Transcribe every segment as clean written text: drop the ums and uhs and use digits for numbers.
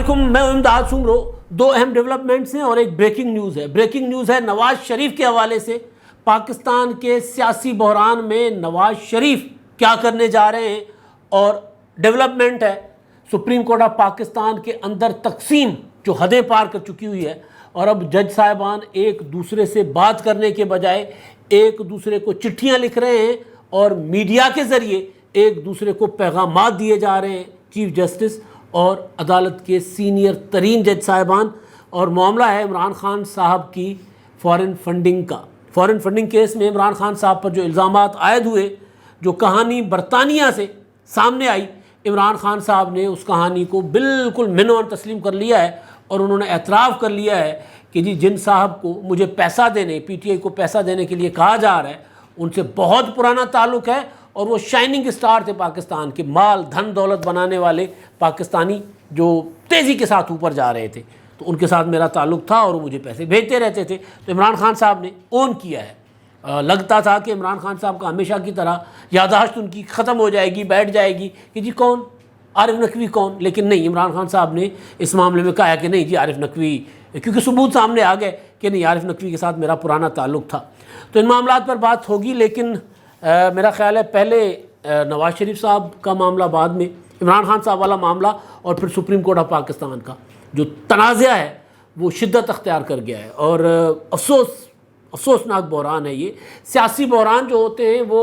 علیکم، میں امداد سمرو۔ دو اہم ڈیولپمنٹس ہیں اور ایک بریکنگ نیوز ہے۔ بریکنگ نیوز ہے نواز شریف کے حوالے سے۔ پاکستان کے سیاسی بحران میں نواز شریف کیا کرنے جا رہے ہیں، اور ڈیولپمنٹ ہے سپریم کورٹ آف پاکستان کے اندر تقسیم جو حدیں پار کر چکی ہوئی ہے، اور اب جج صاحبان ایک دوسرے سے بات کرنے کے بجائے ایک دوسرے کو چٹھیاں لکھ رہے ہیں اور میڈیا کے ذریعے ایک دوسرے کو پیغامات دیے جا رہے ہیں، چیف جسٹس اور عدالت کے سینئر ترین جج صاحبان۔ اور معاملہ ہے عمران خان صاحب کی فارن فنڈنگ کا۔ فارن فنڈنگ کیس میں عمران خان صاحب پر جو الزامات عائد ہوئے، جو کہانی برطانیہ سے سامنے آئی، عمران خان صاحب نے اس کہانی کو بالکل منوان تسلیم کر لیا ہے، اور انہوں نے اعتراف کر لیا ہے کہ جی جن صاحب کو مجھے پیسہ دینے، پی ٹی آئی کو پیسہ دینے کے لیے کہا جا رہا ہے، ان سے بہت پرانا تعلق ہے، اور وہ شائننگ اسٹار تھے پاکستان کے، مال دھن دولت بنانے والے پاکستانی جو تیزی کے ساتھ اوپر جا رہے تھے، تو ان کے ساتھ میرا تعلق تھا اور وہ مجھے پیسے بھیجتے رہتے تھے۔ تو عمران خان صاحب نے اون کیا ہے۔ لگتا تھا کہ عمران خان صاحب کا ہمیشہ کی طرح یادداشت ان کی ختم ہو جائے گی، بیٹھ جائے گی کہ جی کون، عارف نقوی کون، لیکن نہیں، عمران خان صاحب نے اس معاملے میں کہا کہ نہیں جی عارف نقوی، کیونکہ ثبوت سامنے آ گئے کہ نہیں عارف نقوی کے ساتھ میرا پرانا تعلق تھا۔ تو ان معاملات پر بات ہوگی، لیکن میرا خیال ہے پہلے نواز شریف صاحب کا معاملہ، بعد میں عمران خان صاحب والا معاملہ، اور پھر سپریم کورٹ آف پاکستان کا جو تنازع ہے وہ شدت اختیار کر گیا ہے، اور افسوسناک بحران ہے یہ۔ سیاسی بحران جو ہوتے ہیں وہ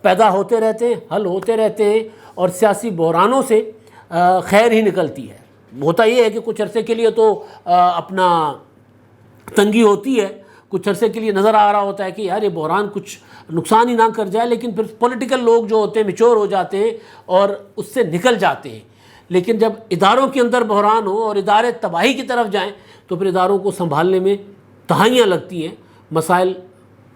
پیدا ہوتے رہتے ہیں، حل ہوتے رہتے ہیں، اور سیاسی بحرانوں سے خیر ہی نکلتی ہے۔ ہوتا یہ ہے کہ کچھ عرصے کے لیے تو اپنا تنگی ہوتی ہے، کچھ عرصے کے لیے نظر آ رہا ہوتا ہے کہ یار یہ بحران کچھ نقصان ہی نہ کر جائے، لیکن پھر پولیٹیکل لوگ جو ہوتے ہیں میچور ہو جاتے ہیں اور اس سے نکل جاتے ہیں۔ لیکن جب اداروں کے اندر بحران ہو اور ادارے تباہی کی طرف جائیں تو پھر اداروں کو سنبھالنے میں دہائیاں لگتی ہیں، مسائل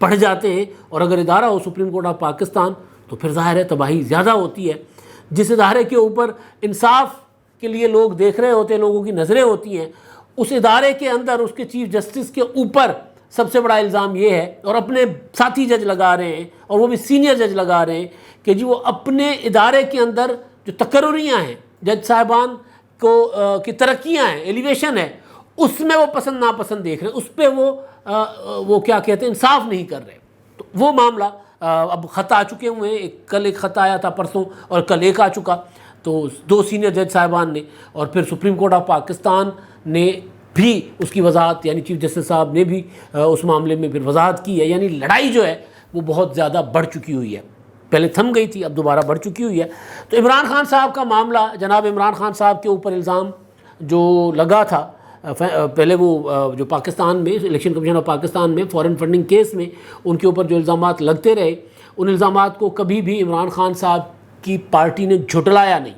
بڑھ جاتے ہیں، اور اگر ادارہ ہو سپریم کورٹ آف پاکستان تو پھر ظاہر ہے تباہی زیادہ ہوتی ہے۔ جس ادارے کے اوپر انصاف کے لیے لوگ دیکھ رہے ہوتے ہیں، لوگوں کی نظریں ہوتی ہیں، اس ادارے کے اندر اس کے چیف جسٹس کے اوپر سب سے بڑا الزام یہ ہے، اور اپنے ساتھی جج لگا رہے ہیں، اور وہ بھی سینئر جج لگا رہے ہیں، کہ جی وہ اپنے ادارے کے اندر جو تقرریاں ہیں، جج صاحبان کو کی ترقیاں ہیں، ایلیویشن ہے، اس میں وہ پسند ناپسند دیکھ رہے ہیں، اس پہ وہ کیا کہتے ہیں، انصاف نہیں کر رہے۔ تو وہ معاملہ اب خط آ چکے ہوئے ہیں، کل ایک خط آیا تھا پرسوں، اور کل ایک آ چکا، تو دو سینئر جج صاحبان نے، اور پھر سپریم کورٹ آف پاکستان نے بھی اس کی وضاحت، یعنی چیف جسٹس صاحب نے بھی اس معاملے میں پھر وضاحت کی ہے۔ یعنی لڑائی جو ہے وہ بہت زیادہ بڑھ چکی ہوئی ہے، پہلے تھم گئی تھی، اب دوبارہ بڑھ چکی ہوئی ہے۔ تو عمران خان صاحب کا معاملہ، جناب عمران خان صاحب کے اوپر الزام جو لگا تھا پہلے، وہ جو پاکستان میں الیکشن کمیشن آف پاکستان میں فارن فنڈنگ کیس میں ان کے اوپر جو الزامات لگتے رہے، ان الزامات کو کبھی بھی عمران خان صاحب کی پارٹی نے جھٹلایا نہیں۔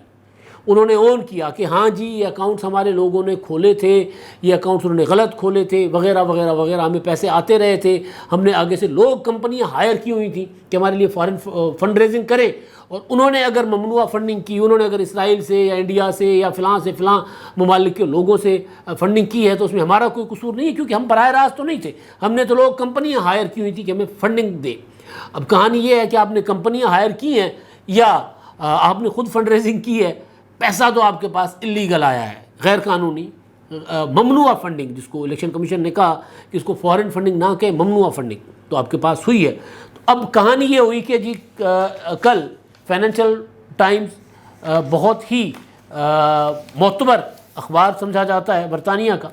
انہوں نے اون کیا کہ ہاں جی یہ اکاؤنٹس ہمارے لوگوں نے کھولے تھے، یہ اکاؤنٹس انہوں نے غلط کھولے تھے، وغیرہ وغیرہ وغیرہ، ہمیں پیسے آتے رہے تھے، ہم نے آگے سے لوگ کمپنیاں ہائر کی ہوئی تھیں کہ ہمارے لیے فارن فنڈ ریزنگ کریں، اور انہوں نے اگر ممنوعہ فنڈنگ کی، انہوں نے اگر اسرائیل سے یا انڈیا سے یا فلاں سے فلاں ممالک کے لوگوں سے فنڈنگ کی ہے، تو اس میں ہمارا کوئی قصور نہیں ہے، کیونکہ ہم براہ راست تو نہیں تھے، ہم نے تو لوگ کمپنیاں ہائر کی ہوئی تھی کہ ہمیں فنڈنگ دے۔ اب کہانی یہ ہے کہ آپ نے کمپنیاں ہائر کی ہیں یا آپ نے خود فنڈ ریزنگ کی ہے، پیسہ تو آپ کے پاس اللیگل آیا ہے، غیر قانونی، ممنوعہ فنڈنگ، جس کو الیکشن کمیشن نے کہا کہ اس کو فارن فنڈنگ نہ کہیں، ممنوعہ فنڈنگ تو آپ کے پاس ہوئی ہے۔ تو اب کہانی یہ ہوئی کہ جی کل فائنینشیل ٹائمز بہت ہی معتبر اخبار سمجھا جاتا ہے برطانیہ کا،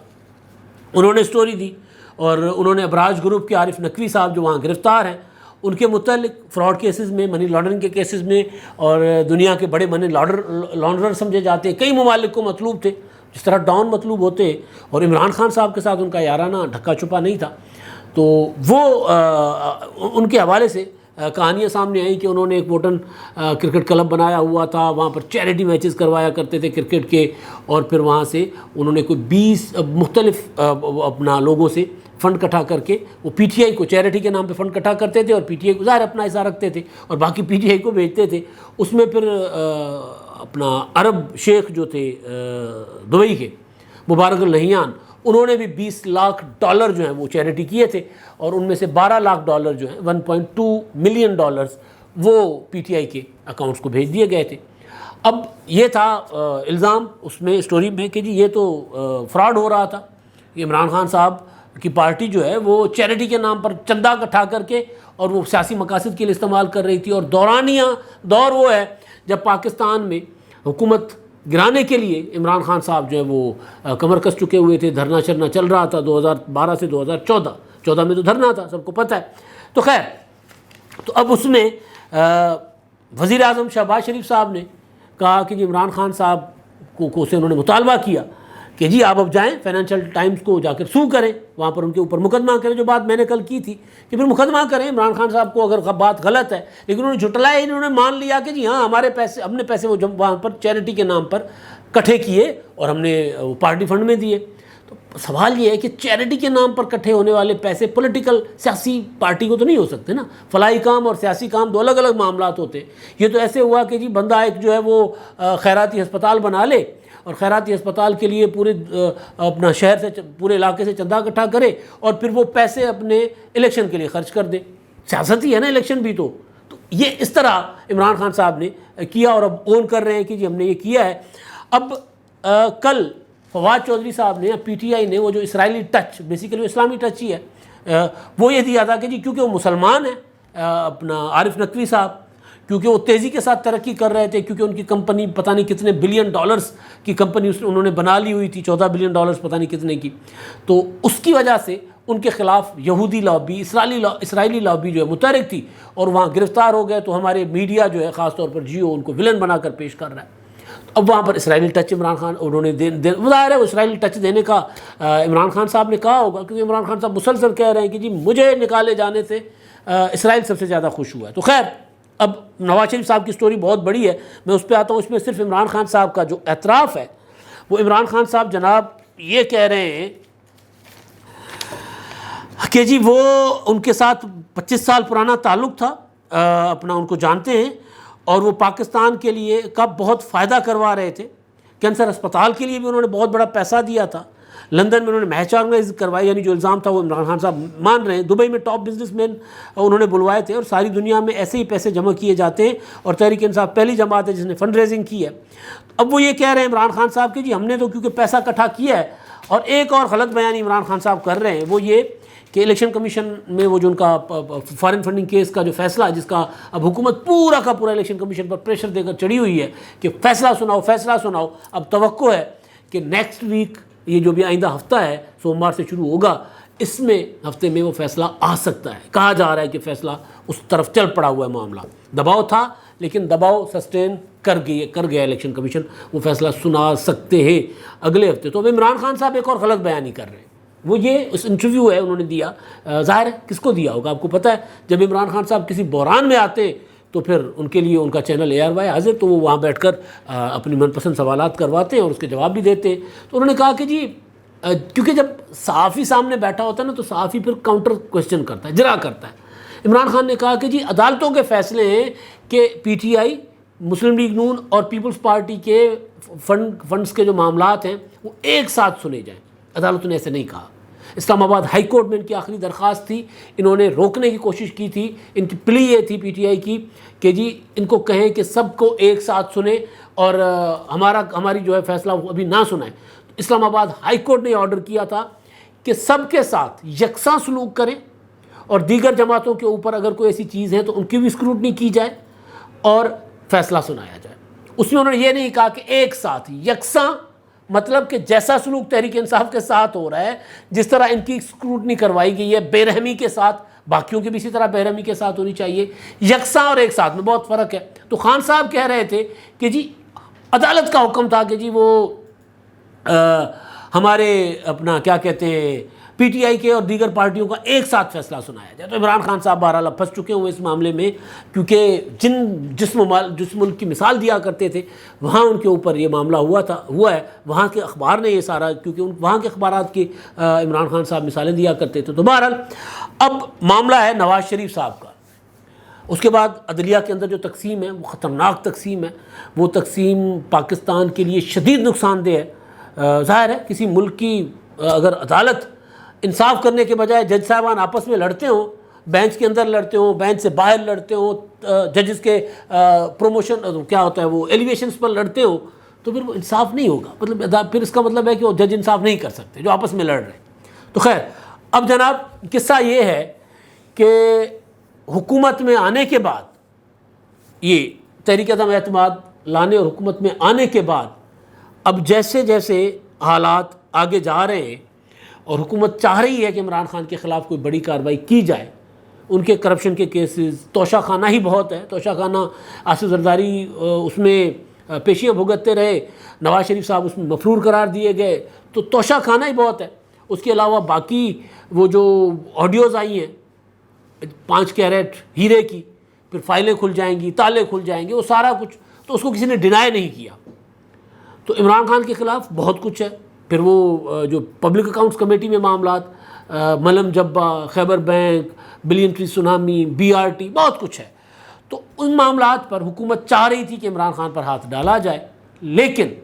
انہوں نے سٹوری دی، اور انہوں نے ابراج گروپ کے عارف نقوی صاحب جو وہاں گرفتار ہیں ان کے متعلق فراڈ کیسز میں، منی لانڈرنگ کے کیسز میں، اور دنیا کے بڑے منی لانڈرر سمجھے جاتے ہیں، کئی ممالک کو مطلوب تھے، جس طرح ڈان مطلوب ہوتے ہیں، اور عمران خان صاحب کے ساتھ ان کا یارانہ ڈھکا چھپا نہیں تھا۔ تو وہ ان کے حوالے سے کہانیاں سامنے آئیں کہ انہوں نے ایک ووٹن کرکٹ کلب بنایا ہوا تھا، وہاں پر چیریٹی میچز کروایا کرتے تھے کرکٹ کے، اور پھر وہاں سے انہوں نے کوئی 20 مختلف اپنا لوگوں سے فنڈ کٹھا کر کے، وہ پی ٹی آئی کو چیریٹی کے نام پہ فنڈ کٹھا کرتے تھے، اور پی ٹی آئی کو ظاہر اپنا حصہ رکھتے تھے، اور باقی پی ٹی آئی کو بھیجتے تھے۔ اس میں پھر اپنا عرب شیخ جو تھے دبئی کے، مبارک النہیان، انہوں نے بھی $20 لاکھ جو ہیں وہ چیریٹی کیے تھے، اور ان میں سے $12 لاکھ جو ہیں $1.2 ملین وہ پی ٹی آئی کے اکاؤنٹس کو بھیج دیے گئے تھے۔ اب یہ تھا الزام اس میں اسٹوری میں کہ جی یہ تو فراڈ ہو رہا تھا، کہ عمران خان صاحب کی پارٹی جو ہے وہ چیریٹی کے نام پر چندہ اکٹھا کر کے اور وہ سیاسی مقاصد کے لیے استعمال کر رہی تھی، اور دور وہ ہے جب پاکستان میں حکومت گرانے کے لیے عمران خان صاحب جو ہے وہ کمر کس چکے ہوئے تھے، دھرنا چرنا چل رہا تھا 2012 سے 2014 میں تو دھرنا تھا، سب کو پتہ ہے۔ تو خیر، تو اب اس میں وزیر اعظم شہباز شریف صاحب نے کہا کہ جی عمران خان صاحب کو سے انہوں نے مطالبہ کیا کہ جی آپ اب جائیں فائنینشیل ٹائمز کو جا کر سو کریں، وہاں پر ان کے اوپر مقدمہ کریں، جو بات میں نے کل کی تھی کہ پھر مقدمہ کریں عمران خان صاحب کو اگر بات غلط ہے، لیکن انہوں نے جھٹلایا، انہوں نے مان لیا کہ جی ہاں ہمارے پیسے، ہم نے پیسے وہ وہاں پر چیریٹی کے نام پر اکٹھے کیے اور ہم نے پارٹی فنڈ میں دیے۔ تو سوال یہ ہے کہ چیریٹی کے نام پر اکٹھے ہونے والے پیسے پولیٹیکل سیاسی پارٹی کو تو نہیں ہو سکتے نا، فلاحی کام اور سیاسی کام دو الگ الگ معاملات ہوتے۔ یہ تو ایسے ہوا کہ جی بندہ ایک جو ہے وہ خیراتی ہسپتال بنا لے اور خیراتی ہسپتال کے لیے پورے اپنا شہر سے پورے علاقے سے چندہ اکٹھا کرے اور پھر وہ پیسے اپنے الیکشن کے لیے خرچ کر دے۔ سیاست ہی ہے نا الیکشن بھی، تو یہ اس طرح عمران خان صاحب نے کیا اور اب اون کر رہے ہیں کہ جی ہم نے یہ کیا ہے۔ اب کل فواد چودھری صاحب نے، پی ٹی آئی نے، وہ جو اسرائیلی ٹچ، بیسیکلی وہ اسلامی ٹچ ہی ہے، وہ یہ دیا تھا کہ جی کیونکہ وہ مسلمان ہیں، اپنا عارف نقوی صاحب، کیونکہ وہ تیزی کے ساتھ ترقی کر رہے تھے، کیونکہ ان کی کمپنی پتہ نہیں کتنے بلین ڈالرز کی کمپنی انہوں نے بنا لی ہوئی تھی، 14 بلین ڈالرز پتہ نہیں کتنے کی، تو اس کی وجہ سے ان کے خلاف یہودی لابی، اسرائیلی لابی جو ہے متحرک تھی اور وہاں گرفتار ہو گئے۔ تو ہمارے میڈیا جو ہے خاص طور پر جیو ان کو ولن بنا کر پیش کر رہا ہے۔ اب وہاں پر اسرائیلی ٹچ عمران خان انہوں نے ظاہر ہے وہ اسرائیلی ٹچ دینے کا عمران خان صاحب نے کہا ہوگا، کیونکہ عمران خان صاحب مسلسل کہہ رہے ہیں کہ جی مجھے نکالے جانے سے اسرائیل سب سے زیادہ خوش ہوا ہے۔ تو خیر، اب نواز شریف صاحب کی سٹوری بہت بڑی ہے، میں اس پہ آتا ہوں۔ اس میں صرف عمران خان صاحب کا جو اعتراف ہے، وہ عمران خان صاحب جناب یہ کہہ رہے ہیں کہ جی وہ ان کے ساتھ 25 سال پرانا تعلق تھا، اپنا ان کو جانتے ہیں، اور وہ پاکستان کے لیے کب بہت فائدہ کروا رہے تھے۔ کینسر اسپتال کے لیے بھی انہوں نے بہت بڑا پیسہ دیا تھا، لندن میں انہوں نے میچ آرگنائز کروائی، یعنی جو الزام تھا وہ عمران خان صاحب مان رہے ہیں۔ دبئی میں ٹاپ بزنس مین انہوں نے بلوائے تھے، اور ساری دنیا میں ایسے ہی پیسے جمع کیے جاتے ہیں، اور تحریک انصاف پہلی جماعت ہے جس نے فنڈ ریزنگ کی ہے۔ اب وہ یہ کہہ رہے ہیں عمران خان صاحب کہ جی ہم نے تو کیونکہ پیسہ اکٹھا کیا ہے، اور ایک اور غلط بیانی عمران خان صاحب کر رہے ہیں، وہ یہ کہ الیکشن کمیشن میں وہ جو ان کا فارن فنڈنگ کیس کا جو فیصلہ ہے، جس کا اب حکومت پورا کا پورا الیکشن کمیشن پر پریشر دے کر چڑھی ہوئی ہے کہ فیصلہ سناؤ۔ اب توقع ہے کہ نیکسٹ ویک، یہ جو بھی آئندہ ہفتہ ہے، سوموار سے شروع ہوگا، اس میں ہفتے میں وہ فیصلہ آ سکتا ہے۔ کہا جا رہا ہے کہ فیصلہ اس طرف چل پڑا ہوا ہے، معاملہ دباؤ تھا لیکن دباؤ سسٹین کر گیا الیکشن کمیشن، وہ فیصلہ سنا سکتے ہیں اگلے ہفتے۔ تو اب عمران خان صاحب ایک اور غلط بیانی کر رہے ہیں، وہ یہ اس انٹرویو ہے انہوں نے دیا، ظاہر ہے کس کو دیا ہوگا، آپ کو پتہ ہے جب عمران خان صاحب کسی بحران میں آتے تو پھر ان کے لیے ان کا چینل ARY حاضر، تو وہ وہاں بیٹھ کر اپنی من پسند سوالات کرواتے ہیں اور اس کے جواب بھی دیتے ہیں۔ تو انہوں نے کہا کہ جی کیونکہ جب صحافی سامنے بیٹھا ہوتا ہے نا، تو صحافی پھر کاؤنٹر کوشچن کرتا ہے، جرا کرتا ہے۔ عمران خان نے کہا کہ جی عدالتوں کے فیصلے ہیں کہ PTI، مسلم لیگ نون اور پیپلز پارٹی کے فنڈز کے جو معاملات ہیں وہ ایک ساتھ سنے جائیں۔ عدالتوں نے ایسے نہیں کہا۔ اسلام آباد ہائی کورٹ میں ان کی آخری درخواست تھی، انہوں نے روکنے کی کوشش کی تھی، ان کی پلی یہ تھی PTI کی کہ جی ان کو کہیں کہ سب کو ایک ساتھ سنیں اور ہماری جو ہے فیصلہ وہ ابھی نہ سنائیں۔ اسلام آباد ہائی کورٹ نے آرڈر کیا تھا کہ سب کے ساتھ یکساں سلوک کریں، اور دیگر جماعتوں کے اوپر اگر کوئی ایسی چیز ہے تو ان کی بھی اسکروٹنی کی جائے اور فیصلہ سنایا جائے۔ اس میں انہوں نے یہ نہیں کہا کہ ایک ساتھ یکساں، مطلب کہ جیسا سلوک تحریک انصاف کے ساتھ ہو رہا ہے، جس طرح ان کی اسکروٹنی کروائی گئی ہے بے رحمی کے ساتھ، باقیوں کی بھی اسی طرح بے رحمی کے ساتھ ہونی چاہیے۔ یکساں اور ایک ساتھ میں بہت فرق ہے۔ تو خان صاحب کہہ رہے تھے کہ جی عدالت کا حکم تھا کہ جی وہ ہمارے اپنا کیا کہتے ہیں PTI کے اور دیگر پارٹیوں کا ایک ساتھ فیصلہ سنایا جائے۔ تو عمران خان صاحب بہرحال اب پھنس چکے ہوئے اس معاملے میں، کیونکہ جس ملک کی مثال دیا کرتے تھے وہاں ان کے اوپر یہ معاملہ ہوا ہے، وہاں کے اخبار نے یہ سارا، کیونکہ وہاں کے اخبارات کی عمران خان صاحب مثالیں دیا کرتے تھے۔ تو بہرحال اب معاملہ ہے نواز شریف صاحب کا۔ اس کے بعد عدلیہ کے اندر جو تقسیم ہے وہ خطرناک تقسیم ہے، وہ تقسیم پاکستان کے لیے شدید نقصان دہ ہے۔ ظاہر ہے کسی ملک کی اگر عدالت انصاف کرنے کے بجائے جج صاحبان آپس میں لڑتے ہوں، بینچ کے اندر لڑتے ہوں، بینچ سے باہر لڑتے ہوں، ججز کے پروموشن کیا ہوتا ہے وہ ایلیویشنز پر لڑتے ہوں، تو پھر وہ انصاف نہیں ہوگا. مطلب پھر اس کا مطلب ہے کہ وہ جج انصاف نہیں کر سکتے جو آپس میں لڑ رہے ہیں. تو خیر اب جناب قصہ یہ ہے کہ حکومت میں آنے کے بعد، یہ تحریک عدم اعتماد لانے اور حکومت میں آنے کے بعد اب جیسے جیسے حالات آگے جا رہے ہیں اور حکومت چاہ رہی ہے کہ عمران خان کے خلاف کوئی بڑی کارروائی کی جائے، ان کے کرپشن کے کیسز، توشہ خانہ ہی بہت ہے، توشہ خانہ آصف زرداری اس میں پیشیاں بھگتتے رہے، نواز شریف صاحب اس میں مفرور قرار دیے گئے، تو توشہ خانہ ہی بہت ہے. اس کے علاوہ باقی وہ جو آڈیوز آئی ہیں 5 کیرٹ ہیرے کی، پھر فائلیں کھل جائیں گی، تالے کھل جائیں گے، وہ سارا کچھ تو اس کو کسی نے ڈینائی نہیں کیا. تو عمران خان کے خلاف بہت کچھ ہے. پھر وہ جو پبلک اکاؤنٹس کمیٹی میں معاملات، Malam Jabba, Khyber bank, billion tree tsunami, BRT، بہت کچھ ہے. تو ان معاملات پر حکومت چاہ رہی تھی کہ عمران خان پر ہاتھ ڈالا جائے، لیکن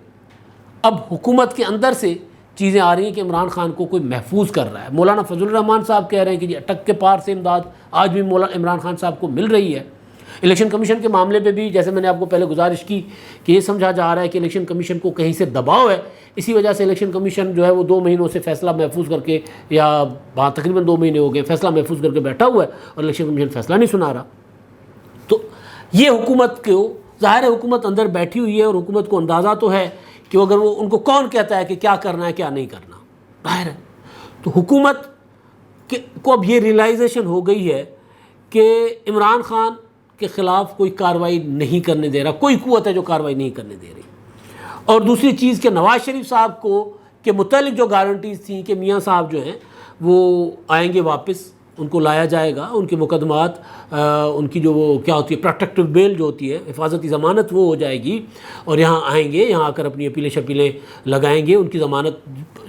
اب حکومت کے اندر سے چیزیں آ رہی ہیں کہ عمران خان کو کوئی محفوظ کر رہا ہے. مولانا فضل الرحمان صاحب کہہ رہے ہیں کہ جی اٹک کے پار سے امداد آج بھی عمران خان صاحب کو مل رہی ہے. الیکشن کمیشن کے معاملے پہ بھی جیسے میں نے آپ کو پہلے گزارش کی کہ یہ سمجھا جا رہا ہے کہ الیکشن کمیشن کو کہیں سے دباؤ ہے، اسی وجہ سے الیکشن کمیشن جو ہے وہ 2 مہینوں سے فیصلہ محفوظ کر کے، یا تقریباً 2 مہینے ہو گئے فیصلہ محفوظ کر کے بیٹھا ہوا ہے اور الیکشن کمیشن فیصلہ نہیں سنا رہا. تو یہ حکومت کو ظاہر ہے حکومت اندر بیٹھی ہوئی ہے اور حکومت کو اندازہ تو ہے کہ اگر وہ ان کو کون کہتا ہے کہ کیا کرنا ہے کیا نہیں کرنا، ظاہر ہے. تو حکومت کو اب یہ ریئلائزیشن ہو گئی ہے کہ عمران خان کے خلاف کوئی کارروائی نہیں کرنے دے رہا، کوئی قوت ہے جو کارروائی نہیں کرنے دے رہی. اور دوسری چیز کہ نواز شریف صاحب کو کے متعلق جو گارنٹیز تھیں کہ میاں صاحب جو ہیں وہ آئیں گے واپس، ان کو لایا جائے گا، ان کے مقدمات، ان کی جو وہ کیا ہوتی ہے پروٹیکٹیو بیل جو ہوتی ہے حفاظتی ضمانت، وہ ہو جائے گی اور یہاں آئیں گے، یہاں آ کر اپنی اپیلیں لگائیں گے. ان کی ضمانت،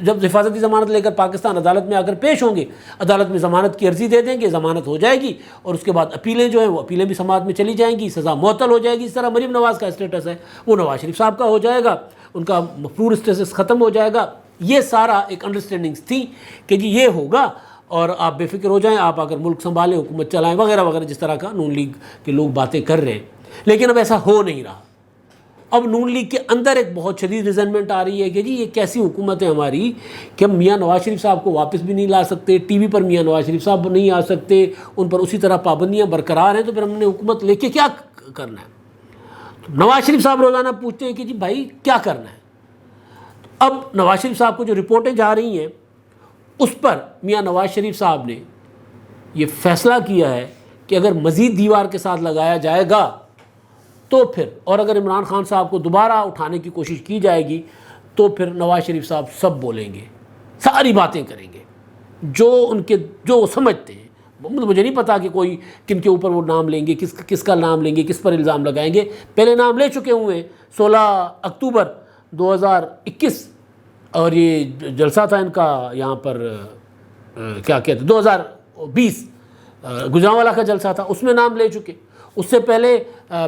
جب حفاظتی ضمانت لے کر پاکستان عدالت میں آ کر پیش ہوں گے، عدالت میں ضمانت کی عرضی دے دیں گے، ضمانت ہو جائے گی اور اس کے بعد اپیلیں جو ہیں وہ اپیلیں بھی سماعت میں چلی جائیں گی، سزا معطل ہو جائے گی. اس طرح مریم نواز کا اسٹیٹس ہے وہ نواز شریف صاحب کا ہو جائے گا، ان کا مفرور اسٹیٹس ختم ہو جائے گا. یہ سارا ایک انڈرسٹینڈنگس تھی کہ جی یہ ہوگا اور آپ بے فکر ہو جائیں، آپ اگر ملک سنبھالیں، حکومت چلائیں وغیرہ وغیرہ، جس طرح کا نون لیگ کے لوگ باتیں کر رہے ہیں. لیکن اب ایسا ہو نہیں رہا. اب نون لیگ کے اندر ایک بہت شدید ریزنمنٹ آ رہی ہے کہ جی یہ کیسی حکومت ہے ہماری کہ ہم میاں نواز شریف صاحب کو واپس بھی نہیں لا سکتے، ٹی وی پر میاں نواز شریف صاحب نہیں آ سکتے، ان پر اسی طرح پابندیاں برقرار ہیں، تو پھر ہم نے حکومت لے کے کیا کرنا ہے. تو نواز شریف صاحب روزانہ پوچھتے ہیں کہ جی بھائی کیا کرنا ہے. اب نواز شریف صاحب کو جو رپورٹیں جا رہی ہیں اس پر میاں نواز شریف صاحب نے یہ فیصلہ کیا ہے کہ اگر مزید دیوار کے ساتھ لگایا جائے گا تو پھر، اور اگر عمران خان صاحب کو دوبارہ اٹھانے کی کوشش کی جائے گی تو پھر نواز شریف صاحب سب بولیں گے، ساری باتیں کریں گے جو وہ سمجھتے ہیں. مجھے نہیں پتا کہ کوئی کن کے اوپر وہ نام لیں گے، کس کا نام لیں گے، کس پر الزام لگائیں گے. پہلے نام لے چکے ہوئے ہیں 16 اکتوبر 2021 اور یہ جلسہ تھا ان کا یہاں پر کیا کہتے ہیں 2020 گجرانوالا کا جلسہ تھا، اس میں نام لے چکے. اس سے پہلے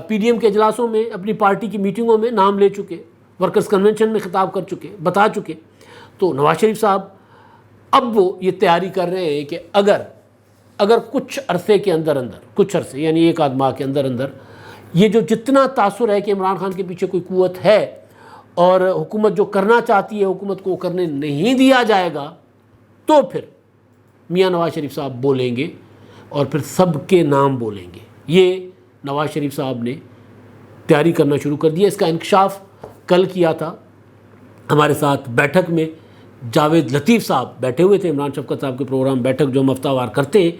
PDM کے اجلاسوں میں اپنی پارٹی کی میٹنگوں میں نام لے چکے، ورکرز کنونشن میں خطاب کر چکے، بتا چکے. تو نواز شریف صاحب اب وہ یہ تیاری کر رہے ہیں کہ اگر کچھ عرصے کے اندر کچھ عرصے یعنی 1 آدھ ماہ کے اندر یہ جو جتنا تاثر ہے کہ عمران خان کے پیچھے کوئی قوت ہے اور حکومت جو کرنا چاہتی ہے حکومت کو کرنے نہیں دیا جائے گا، تو پھر میاں نواز شریف صاحب بولیں گے اور پھر سب کے نام بولیں گے. یہ نواز شریف صاحب نے تیاری کرنا شروع کر دیا. اس کا انکشاف کل کیا تھا ہمارے ساتھ بیٹھک میں. جاوید لطیف صاحب بیٹھے ہوئے تھے، عمران شفقت صاحب کے پروگرام بیٹھک جو ہم ہفتہ وار کرتے ہیں،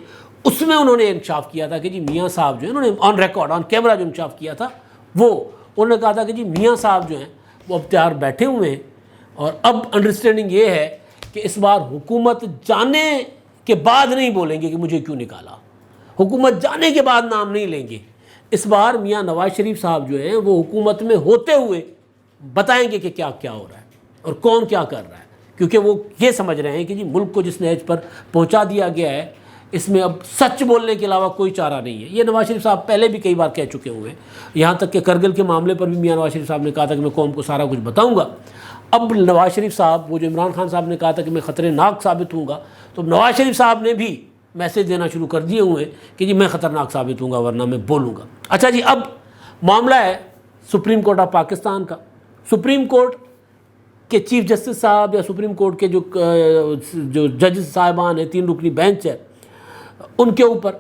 اس میں انہوں نے انکشاف کیا تھا کہ جی میاں صاحب جو ہیں، انہوں نے آن ریکارڈ آن کیمرہ جو انکشاف کیا تھا انہوں نے کہا تھا کہ جی میاں صاحب جو ہیں وہ اب تیار بیٹھے ہوئے ہیں اور اب انڈرسٹینڈنگ یہ ہے کہ اس بار حکومت جانے کے بعد نہیں بولیں گے کہ مجھے کیوں نکالا، حکومت جانے کے بعد نام نہیں لیں گے. اس بار میاں نواز شریف صاحب جو ہیں وہ حکومت میں ہوتے ہوئے بتائیں گے کہ کیا کیا ہو رہا ہے اور کون کیا کر رہا ہے، کیونکہ وہ یہ سمجھ رہے ہیں کہ جی ملک کو جس نہج پر پہنچا دیا گیا ہے اس میں اب سچ بولنے کے علاوہ کوئی چارہ نہیں ہے. یہ نواز شریف صاحب پہلے بھی کئی بار کہہ چکے ہوئے ہیں، یہاں تک کہ کرگل کے معاملے پر بھی میاں نواز شریف صاحب نے کہا تھا کہ میں قوم کو سارا کچھ بتاؤں گا. اب نواز شریف صاحب وہ جو عمران خان صاحب نے کہا تھا کہ میں خطرے ناک ثابت ہوں گا، تو نواز شریف صاحب نے بھی میسیج دینا شروع کر دیے ہوئے ہیں کہ جی میں خطرناک ثابت ہوں گا ورنہ میں بولوں گا۔ اچھا جی، اب معاملہ ہے سپریم کورٹ آف پاکستان کا۔ سپریم کورٹ کے چیف جسٹس صاحب یا سپریم کورٹ کے جو ججز صاحبان ہیں، 3 رکنی بینچ ہے، ان کے اوپر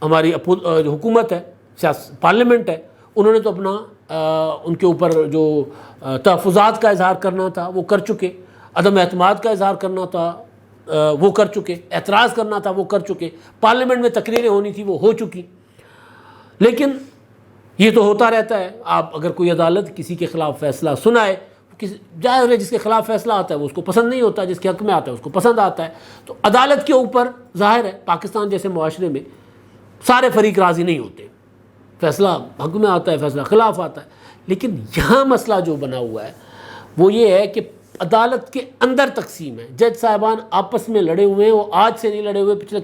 ہماری جو حکومت ہے، پارلیمنٹ ہے، انہوں نے تو اپنا ان کے اوپر جو تحفظات کا اظہار کرنا تھا وہ کر چکے، عدم اعتماد کا اظہار کرنا تھا وہ کر چکے، اعتراض کرنا تھا وہ کر چکے، پارلیمنٹ میں تقریریں ہونی تھی وہ ہو چکی۔ لیکن یہ تو ہوتا رہتا ہے، آپ اگر کوئی عدالت کسی کے خلاف فیصلہ سنائے، ظاہر ہے جس کے خلاف فیصلہ آتا ہے وہ اس کو پسند نہیں ہوتا، جس کے حق میں آتا ہے اس کو پسند آتا ہے۔ تو عدالت کے اوپر ظاہر ہے پاکستان جیسے معاشرے میں سارے فریق راضی نہیں ہوتے، فیصلہ حق میں آتا ہے، فیصلہ خلاف آتا ہے۔ لیکن یہاں مسئلہ جو بنا ہوا ہے وہ یہ ہے کہ عدالت کے اندر تقسیم ہے، جج صاحبان آپس میں لڑے ہوئے ہیں، وہ آج سے نہیں لڑے ہوئے، پچھلے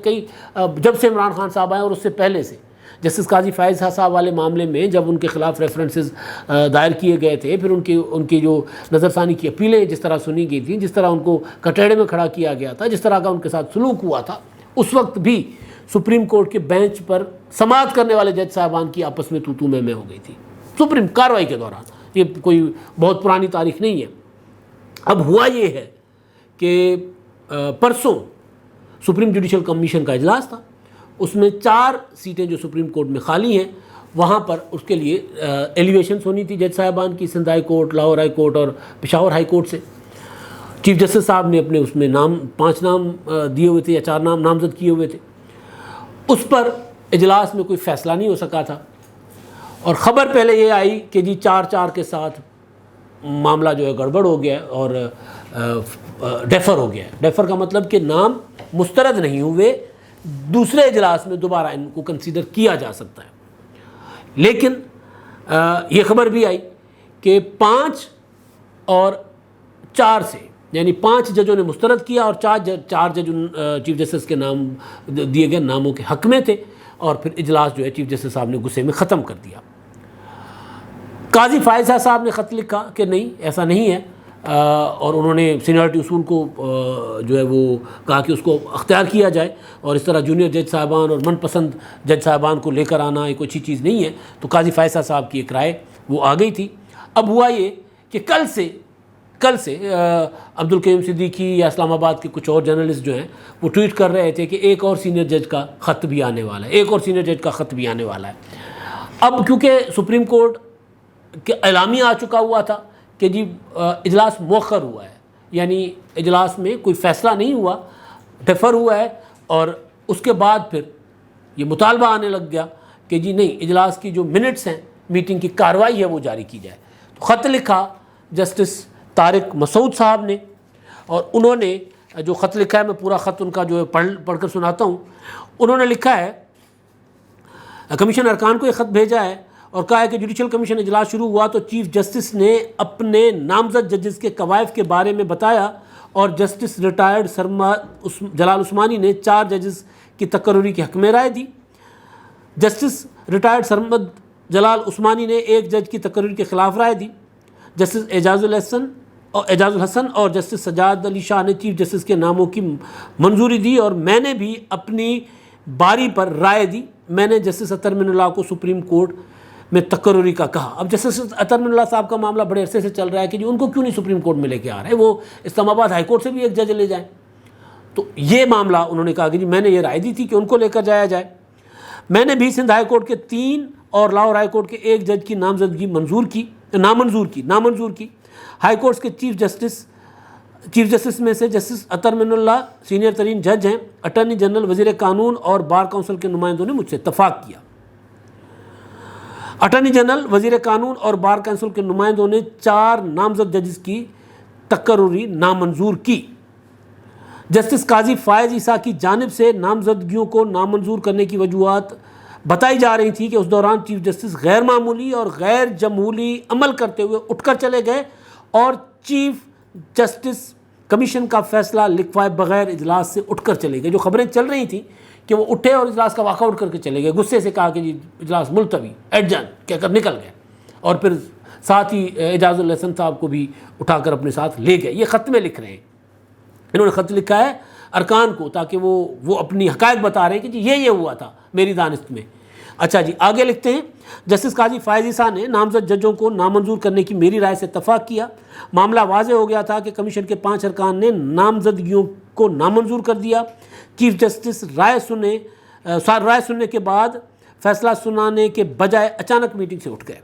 جب سے عمران خان صاحب آئے اور اس سے پہلے سے جسٹس قاضی فائز صاحب والے معاملے میں جب ان کے خلاف ریفرنسز دائر کیے گئے تھے، پھر ان کی جو نظر ثانی کی اپیلیں جس طرح سنی گئی تھیں، جس طرح ان کو کٹہرے میں کھڑا کیا گیا تھا، جس طرح کا ان کے ساتھ سلوک ہوا تھا، اس وقت بھی سپریم کورٹ کے بینچ پر سماعت کرنے والے جج صاحبان کی آپس میں تو میں ہو گئی تھی سپریم کارروائی کے دوران۔ یہ کوئی بہت پرانی تاریخ نہیں ہے۔ اب ہوا یہ ہے کہ پرسوں سپریم جوڈیشل کمیشن کا اجلاس تھا، اس میں 4 سیٹیں جو سپریم کورٹ میں خالی ہیں وہاں پر اس کے لیے ایلیویشنز ہونی تھی جج صاحبان کی، Sindh high court, Lahore high court اور پشاور ہائی کورٹ سے۔ چیف جسٹس صاحب نے اپنے اس میں 5 نام دیے ہوئے تھے یا 4 نام نامزد کیے ہوئے تھے۔ اس پر اجلاس میں کوئی فیصلہ نہیں ہو سکا تھا، اور خبر پہلے یہ آئی کہ جی 4-4 کے ساتھ معاملہ جو ہے گڑبڑ ہو گیا اور ڈیفر ہو گیا۔ ڈیفر کا مطلب کہ نام مسترد نہیں ہوئے، دوسرے اجلاس میں دوبارہ ان کو کنسیڈر کیا جا سکتا ہے۔ لیکن یہ خبر بھی آئی کہ 5 اور 4 سے، یعنی 5 ججوں نے مسترد کیا اور 4 جج چیف جسٹس کے نام دیے گئے ناموں کے حق میں تھے، اور پھر اجلاس جو ہے چیف جسٹس صاحب نے غصے میں ختم کر دیا۔ قاضی فائزہ صاحب نے خط لکھا کہ نہیں ایسا نہیں ہے، اور انہوں نے سینیورٹی اصول کو جو ہے وہ کہا کہ اس کو اختیار کیا جائے، اور اس طرح جونیئر جج صاحبان اور من پسند جج صاحبان کو لے کر آنا یہ کوئی اچھی چیز نہیں ہے۔ تو قاضی فائزہ صاحب کی ایک رائے وہ آ گئی تھی۔ اب ہوا یہ کہ کل سے عبدالقیوم صدیقی یا اسلام آباد کے کچھ اور جرنلسٹ جو ہیں وہ ٹویٹ کر رہے تھے کہ ایک اور سینئر جج کا خط بھی آنے والا ہے، اب کیونکہ سپریم کورٹ کہ اعلامیہ آ چکا ہوا تھا کہ جی اجلاس مؤخر ہوا ہے، یعنی اجلاس میں کوئی فیصلہ نہیں ہوا، ڈیفر ہوا ہے، اور اس کے بعد پھر یہ مطالبہ آنے لگ گیا کہ جی نہیں، اجلاس کی جو منٹس ہیں، میٹنگ کی کارروائی ہے وہ جاری کی جائے۔ تو خط لکھا جسٹس طارق مسعود صاحب نے، اور انہوں نے جو خط لکھا ہے، میں پورا خط ان کا جو ہے پڑھ کر سناتا ہوں۔ انہوں نے لکھا ہے، کمیشن ارکان کو یہ خط بھیجا ہے اور کہا ہے کہ جوڈیشل کمیشن اجلاس شروع ہوا تو چیف جسٹس نے اپنے نامزد ججز کے قوائف کے بارے میں بتایا، اور جسٹس ریٹائرڈ سرمد جلال عثمانی نے 4 ججز کی تقرری کے حق میں رائے دی۔ جسٹس ریٹائرڈ سرمد جلال عثمانی نے 1 جج کی تقرری کے خلاف رائے دی۔ جسٹس اعجاز الحسن اور جسٹس سجاد علی شاہ نے چیف جسٹس کے ناموں کی منظوری دی، اور میں نے بھی اپنی باری پر رائے دی۔ میں نے جسٹس اطہر من اللہ کو سپریم کورٹ میں تقرری کا کہا۔ اب جسٹس اطہر من اللہ صاحب کا معاملہ بڑے عرصے سے چل رہا ہے کہ جی ان کو کیوں نہیں سپریم کورٹ میں لے کے آ رہے ہیں، وہ اسلام آباد ہائی کورٹ سے بھی 1 جج لے جائیں۔ تو یہ معاملہ انہوں نے کہا کہ جی میں نے یہ رائے دی تھی کہ ان کو لے کر جایا جائے۔ میں نے بھی سندھ ہائی کورٹ کے 3 اور لاہور ہائی کورٹ کے 1 جج کی نامزدگی نامنظور کی۔ ہائی کورٹس کے چیف جسٹس میں سے جسٹس اطہر من اللہ سینئر ترین جج ہیں۔ اٹارنی جنرل، وزیر قانون اور بار کونسل کے نمائندوں نے مجھ سے اتفاق کیا۔ اٹارنی جنرل، وزیر قانون اور بار کونسل کے نمائندوں نے 4 نامزد ججز کی تقرری نامنظور کی۔ جسٹس قاضی فائز عیسیٰ کی جانب سے نامزدگیوں کو نامنظور کرنے کی وجوہات بتائی جا رہی تھی کہ اس دوران چیف جسٹس غیر معمولی اور غیر جمہوری عمل کرتے ہوئے اٹھ کر چلے گئے اور چیف جسٹس کمیشن کا فیصلہ لکھوائے بغیر اجلاس سے اٹھ کر چلے گئے۔ جو خبریں چل رہی تھیں کہ وہ اٹھے اور اجلاس کا واک آؤٹ کر کے چلے گئے، غصے سے کہا کہ جی اجلاس ملتوی، ایڈجن کہہ کر نکل گئے، اور پھر ساتھ ہی اعجاز الحسن صاحب کو بھی اٹھا کر اپنے ساتھ لے گئے۔ یہ خط میں لکھ رہے ہیں، انہوں نے خط لکھا ہے ارکان کو، تاکہ وہ اپنی حقائق بتا رہے ہیں کہ جی یہ ہوا تھا میری دانست میں۔ اچھا جی آگے لکھتے ہیں، جسٹس قاضی فائز عیسیٰ نے نامزد ججوں کو نامنظور کرنے کی میری رائے سے اتفاق کیا۔ معاملہ واضح ہو گیا تھا کہ کمیشن کے 5 ارکان نے نامزدگیوں کو نامنظور کر دیا۔ چیف جسٹس رائے سننے کے بعد فیصلہ سنانے کے بجائے اچانک میٹنگ سے اٹھ گئے۔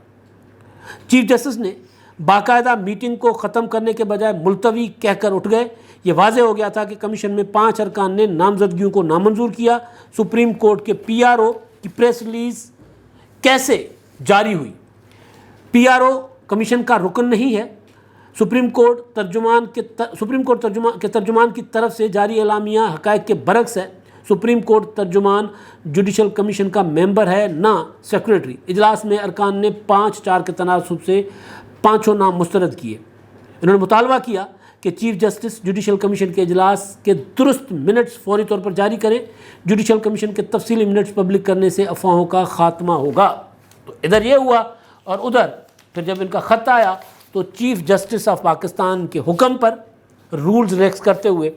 چیف جسٹس نے باقاعدہ میٹنگ کو ختم کرنے کے بجائے ملتوی کہہ کر اٹھ گئے۔ یہ واضح ہو گیا تھا کہ کمیشن میں 5 ارکان نے نامزدگیوں کو نامنظور کیا۔ سپریم کورٹ کے PRO کی پریس ریلیز کیسے جاری ہوئی؟ PRO کمیشن کا رکن نہیں ہے۔ سپریم کورٹ کے ترجمان کی طرف سے جاری اعلامیہ حقائق کے برعکس ہے۔ سپریم کورٹ ترجمان جوڈیشل کمیشن کا ممبر ہے، نہ سیکریٹری۔ اجلاس میں ارکان نے 5-4 کے تناسب سے 5 نام مسترد کیے۔ انہوں نے مطالبہ کیا کہ چیف جسٹس جوڈیشل کمیشن کے اجلاس کے درست منٹس فوری طور پر جاری کریں۔ جوڈیشل کمیشن کے تفصیلی منٹس پبلک کرنے سے افواہوں کا خاتمہ ہوگا۔ تو ادھر یہ ہوا، اور ادھر پھر جب ان کا خط آیا تو چیف جسٹس آف پاکستان کے حکم پر رولز ریلیکس کرتے ہوئے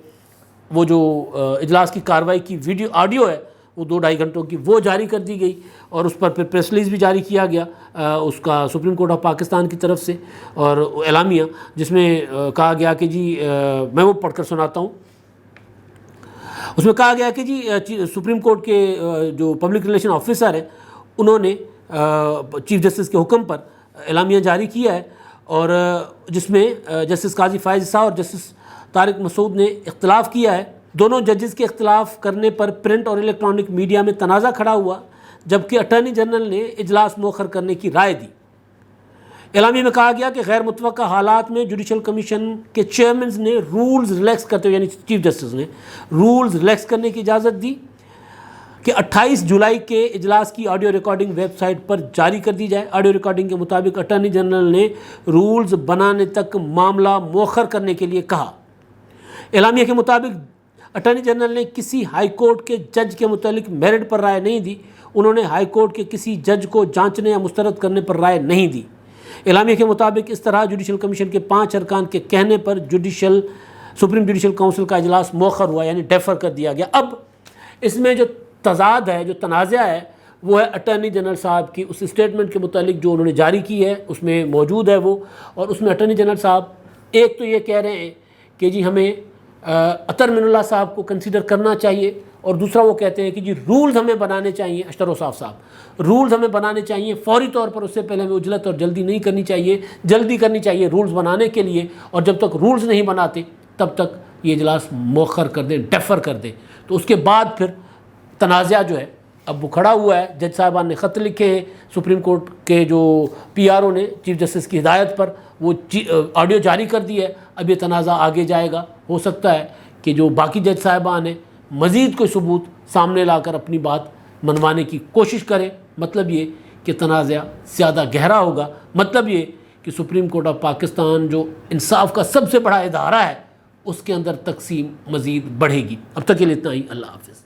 وہ جو اجلاس کی کارروائی کی آڈیو ہے وہ 2-2.5 گھنٹوں کی وہ جاری کر دی گئی، اور اس پر پھر پریس ریلیز بھی جاری کیا گیا اس کا سپریم کورٹ آف پاکستان کی طرف سے، اور اعلامیہ جس میں کہا گیا کہ جی میں وہ پڑھ کر سناتا ہوں۔ اس میں کہا گیا کہ جی سپریم کورٹ کے جو پبلک ریلیشن آفیسر ہیں انہوں نے چیف جسٹس کے حکم پر اعلامیہ جاری کیا ہے، اور جس میں جسٹس قاضی فائز عیسیٰ اور جسٹس طارق مسعود نے اختلاف کیا ہے۔ دونوں ججز کے اختلاف کرنے پر پرنٹ اور الیکٹرانک میڈیا میں تنازع کھڑا ہوا، جبکہ اٹارنی جنرل نے اجلاس مؤخر کرنے کی رائے دی۔ اعلامیہ میں کہا گیا کہ غیر متوقع حالات میں جوڈیشل کمیشن کے چیئرمینز نے رولز ریلیکس کرتے ہوئے، یعنی چیف جسٹس نے رولز ریلیکس کرنے کی اجازت دی کہ 28 جولائی کے اجلاس کی آڈیو ریکارڈنگ ویب سائٹ پر جاری کر دی جائے۔ آڈیو ریکارڈنگ کے مطابق اٹارنی جنرل نے رولز بنانے تک معاملہ مؤخر کرنے کے لیے کہا۔ اعلامیہ کے مطابق اٹارنی جنرل نے کسی ہائی کورٹ کے جج کے متعلق میرٹ پر رائے نہیں دی۔ انہوں نے ہائی کورٹ کے کسی جج کو جانچنے یا مسترد کرنے پر رائے نہیں دی۔ اعلامیہ کے مطابق اس طرح جوڈیشل کمیشن کے 5 ارکان کے کہنے پر سپریم جوڈیشل کونسل کا اجلاس مؤخر ہوا، یعنی ڈیفر کر دیا گیا۔ اب اس میں جو تضاد ہے، جو تنازع ہے، وہ ہے اٹارنی جنرل صاحب کی اس اسٹیٹمنٹ کے متعلق جو انہوں نے جاری کی ہے، اس میں موجود ہے وہ، اور اس میں اٹارنی جنرل صاحب ایک تو یہ کہہ رہے ہیں کہ جی ہمیں اطہر من اللہ صاحب کو کنسیڈر کرنا چاہیے، اور دوسرا وہ کہتے ہیں کہ جی رولز ہمیں بنانے چاہیے، اشتر وصاف صاحب رولز ہمیں بنانے چاہیے فوری طور پر، اس سے پہلے ہمیں عجلت اور جلدی نہیں کرنی چاہیے، جلدی کرنی چاہیے رولز بنانے کے لیے، اور جب تک رولز نہیں بناتے تب تک یہ اجلاس مؤخر کر دیں، ڈیفر کر دیں۔ تو اس کے بعد پھر تنازع جو ہے اب وہ کھڑا ہوا ہے۔ جج صاحبان نے خط لکھے ہیں سپریم کورٹ کے جو PRO نے چیف جسٹس کی ہدایت پر، وہ آڈیو جاری کر دی ہے۔ اب یہ تنازع آگے جائے گا، ہو سکتا ہے کہ جو باقی جج صاحبان ہیں مزید کوئی ثبوت سامنے لا کر اپنی بات منوانے کی کوشش کریں۔ مطلب یہ کہ تنازع زیادہ گہرا ہوگا، مطلب یہ کہ سپریم کورٹ آف پاکستان جو انصاف کا سب سے بڑا ادارہ ہے اس کے اندر تقسیم مزید بڑھے گی۔ اب تک کے لیے اتنا ہی، اللہ حافظ۔